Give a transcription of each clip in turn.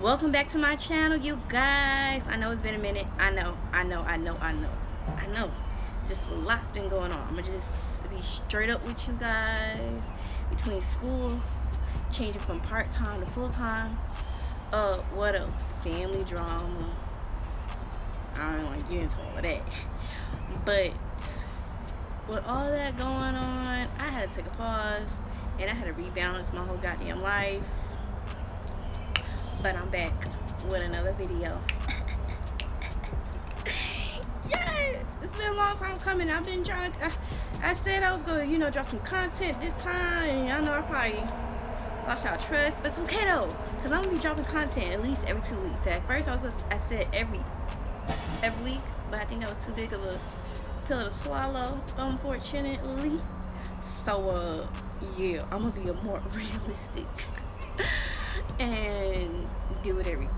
Welcome back to my channel, you guys. I know it's been a minute. I know. Just a lot's been going on. I'm gonna just be straight up with you guys. Between school, changing from part-time to full-time. What else? Family drama. I don't want to get into all of that. But with all that going on, I had to take a pause and I had to rebalance my whole goddamn life. But I'm back with another video. Yes, it's been a long time coming. I've been trying to, I said I was going to, drop some content this time. I know I probably lost y'all trust, but it's okay though, because I'm going to be dropping content at least every 2 weeks. At first I said every week, but I think that was too big of a pill to swallow, unfortunately. So yeah, I'm going to be a more realistic and do it every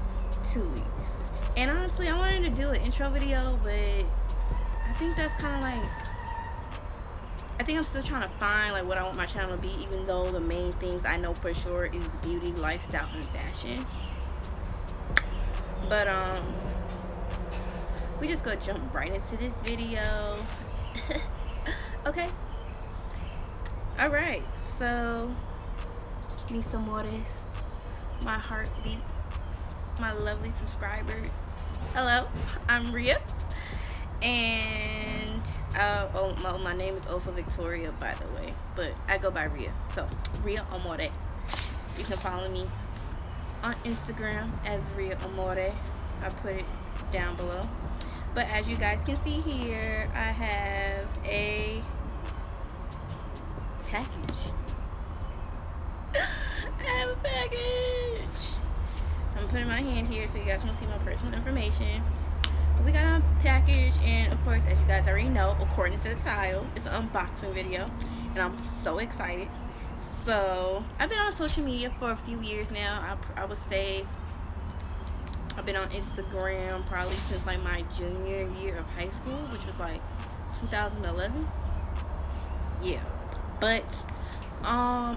2 weeks. And honestly, I wanted to do an intro video, but I think that's kind of like, I think I'm still trying to find like what I want my channel to be, even though the main things I know for sure is beauty, lifestyle, and fashion. But we just gonna jump right into this video. Okay, all right, so need some more of this. My heartbeat, my lovely subscribers. Hello, I'm Rhea, and my name is also Victoria, by the way, but I go by Rhea, so Rhea Amore. You can follow me on Instagram as Rhea Amore. I put it down below. But as you guys can see here, I have a package. I have a package. I'm putting my hand here so you guys can see my personal information. But we got a package, and of course, as you guys already know, according to the title, it's an unboxing video, and I'm so excited. So I've been on social media for a few years now. I would say I've been on Instagram probably since like my junior year of high school, which was like 2011. Yeah, but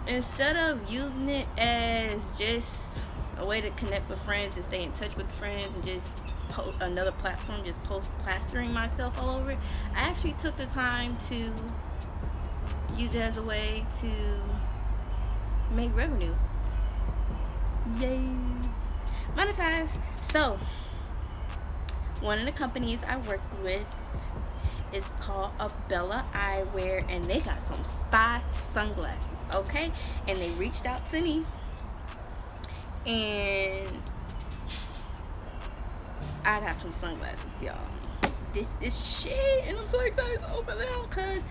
instead of using it as just a way to connect with friends and stay in touch with friends and just post another platform, just post plastering myself all over it, I actually took the time to use it as a way to make revenue. Yay, monetize. So one of the companies I work with is called Abella Eyewear, and they got some fire sunglasses, okay? And they reached out to me, and I got some sunglasses, y'all. This is shit, and I'm so excited to open them because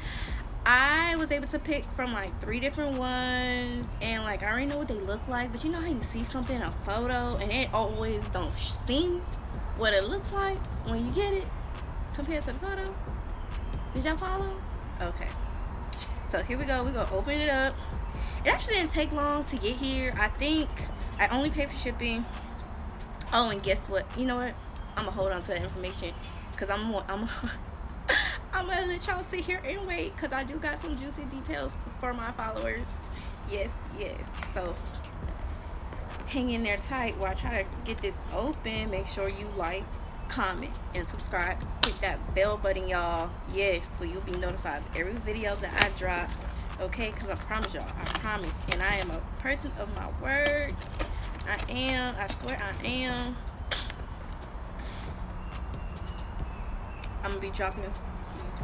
I was able to pick from like 3 different ones, and like I already know what they look like, but you know how you see something in a photo and it always don't seem what it looks like when you get it compared to the photo? Did y'all follow? Okay, so here we go. We're gonna open it up. It actually didn't take long to get here. I think I only paid for shipping. Oh, and guess what? You know what? I'm gonna hold on to that information because I'm gonna let y'all sit here and wait because I do got some juicy details for my followers. Yes. So hang in there tight while I try to get this open. Make sure you like, comment, and subscribe. Hit that bell button, y'all. Yes, so you'll be notified of every video that I drop. Okay, because I promise y'all, I promise, and I am a person of my word. I swear I am. I'm gonna be dropping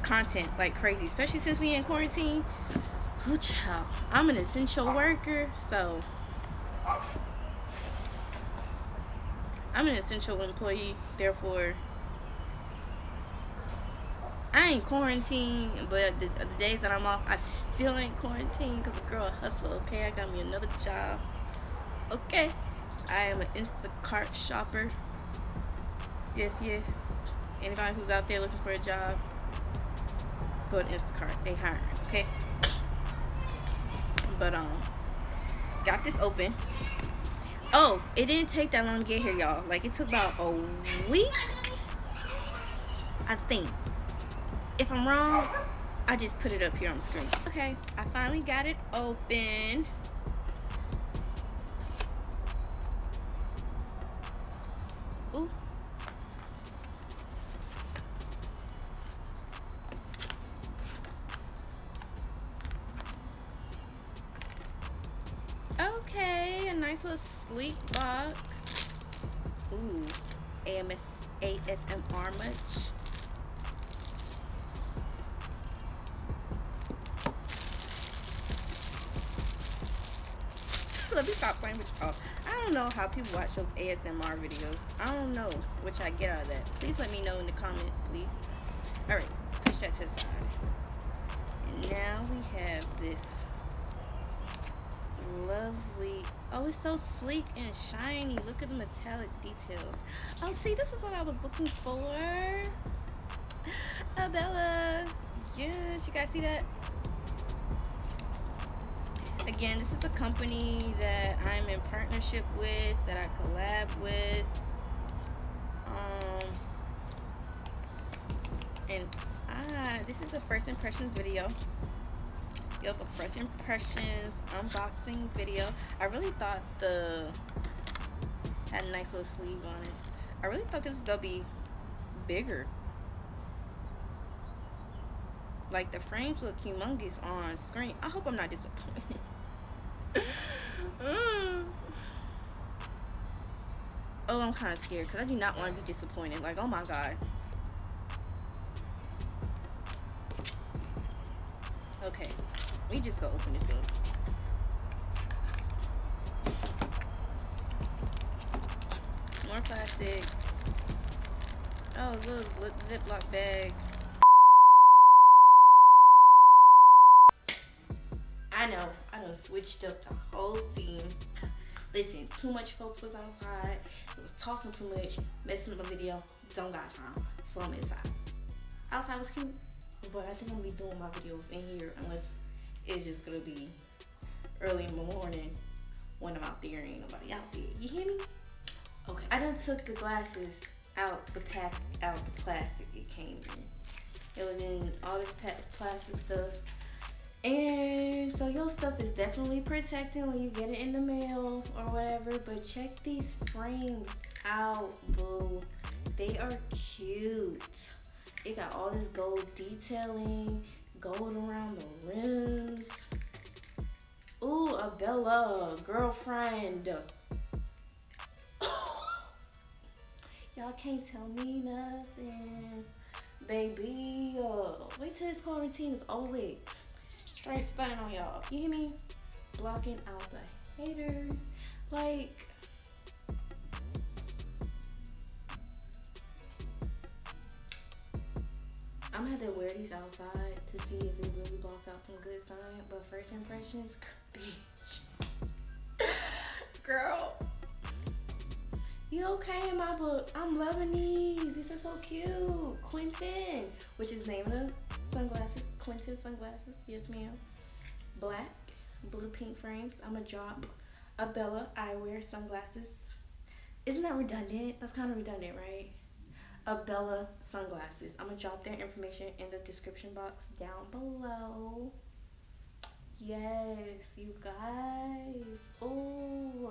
content like crazy, especially since we in quarantine. Oh child, I'm an essential worker, so I'm an essential employee, therefore I ain't quarantined, but the days that I'm off, I still ain't quarantined because the girl a hustler, okay? I got me another job, okay? I am an Instacart shopper. Yes. Anybody who's out there looking for a job, go to Instacart. They hiring, okay? But got this open. Oh, it didn't take that long to get here, y'all. Like, it took about a week, I think. If I'm wrong, I just put it up here on the screen. Okay, I finally got it open. Ooh. Okay, a nice little sleek box. Ooh, ASMR much? Let me stop playing with y'all. I don't know how people watch those ASMR videos. I don't know what I get out of that. Please let me know in the comments, please. Alright, push that to the side. And now we have this lovely, oh, it's so sleek and shiny. Look at the metallic details. Oh, see, this is what I was looking for. Abella, yes, you guys see that? Again, this is a company that I'm in partnership with, that I collab with, and this is a first impressions video. Yep, a first impressions unboxing video. I really thought had a nice little sleeve on it. I really thought this was gonna be bigger. Like, the frames look humongous on screen. I hope I'm not disappointed. Oh, I'm kind of scared because I do not want to be disappointed. Like, oh my god. Okay, we just go open this up. More plastic. Oh, little Ziploc bag. I know, switched up the whole scene. Listen, too much folks was outside. It was talking too much, messing up a video. Don't got time, so I'm inside. Outside was cute, but I think I'm gonna be doing my videos in here unless it's just gonna be early in the morning when I'm out there and ain't nobody out there. You hear me? Okay, I done took the glasses out the plastic it came in. It was in all this plastic stuff. And so your stuff is definitely protected when you get it in the mail or whatever, but check these frames out, boo. They are cute. It got all this gold detailing, gold around the rims. Ooh, Abella, girlfriend. Y'all can't tell me nothing, baby. Wait till this quarantine is over with. Straight staying on y'all. You hear me? Blocking out the haters. Like, I'm gonna have to wear these outside to see if it really blocks out some good sign. But first impressions, bitch. Girl, you okay in my book? I'm loving these. These are so cute. Quentin, which is named the sunglasses. Quentin sunglasses. Yes, ma'am. Black, blue, pink frames. I'm gonna drop Abella Eyewear sunglasses. Isn't that redundant? That's kind of redundant, right? Abella sunglasses. I'm gonna drop their information in the description box down below. Yes, you guys. Ooh.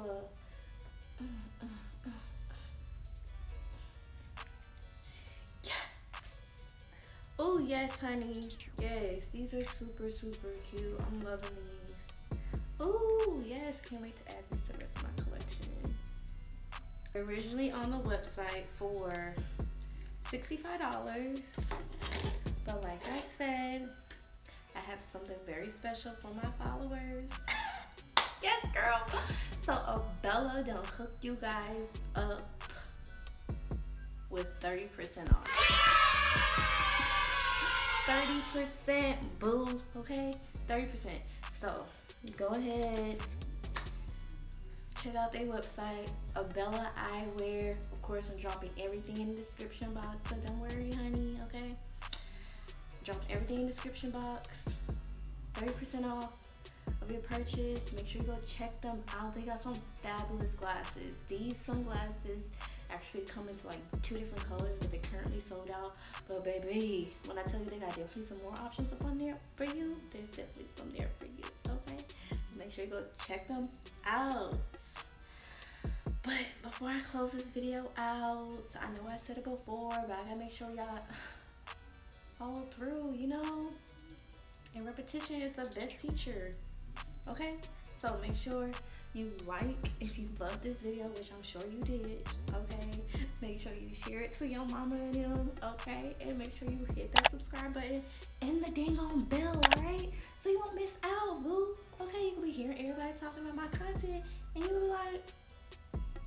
Oh yes, honey. Yes, these are super, super cute. I'm loving these. Oh yes, can't wait to add these to the rest of my collection. Originally on the website for $65, but like I said, I have something very special for my followers. Yes, girl. So Abella done hook you guys up with 30% off. 30%, boo, okay? 30%. So go ahead, check out their website, Abella Eyewear. Of course, I'm dropping everything in the description box, so don't worry, honey, okay? Drop everything in the description box. 30% off of your purchase. Make sure you go check them out. They got some fabulous glasses. These sunglasses actually come into like 2 different colors, but they're currently sold out. But baby, when I tell you they got definitely some more options up on there for you, there's definitely some there for you, okay? So make sure you go check them out. But before I close this video out, so I know I said it before, but I gotta make sure y'all follow through, you know? And repetition is the best teacher. Okay? So make sure you like if you love this video, which I'm sure you did. Okay? Make sure you share it to your mama and them. Okay? And make sure you hit that subscribe button and the dang on bell, alright? So you won't miss out, boo. Okay? You can be hearing everybody talking about my content and you'll be like,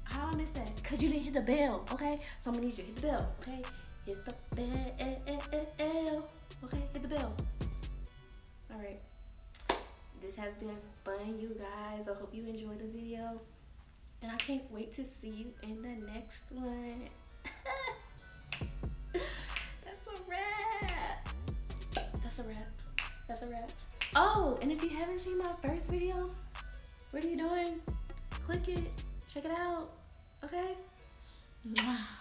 how I missed that? Because you didn't hit the bell, okay? So I'm gonna need you to hit the bell, okay? Hit the bell. Okay? Hit the bell. Alright. This has been fun, you guys. I hope you enjoyed the video. And I can't wait to see you in the next one. That's a wrap. That's a wrap. That's a wrap. Oh, and if you haven't seen my first video, what are you doing? Click it. Check it out. Okay? Mwah.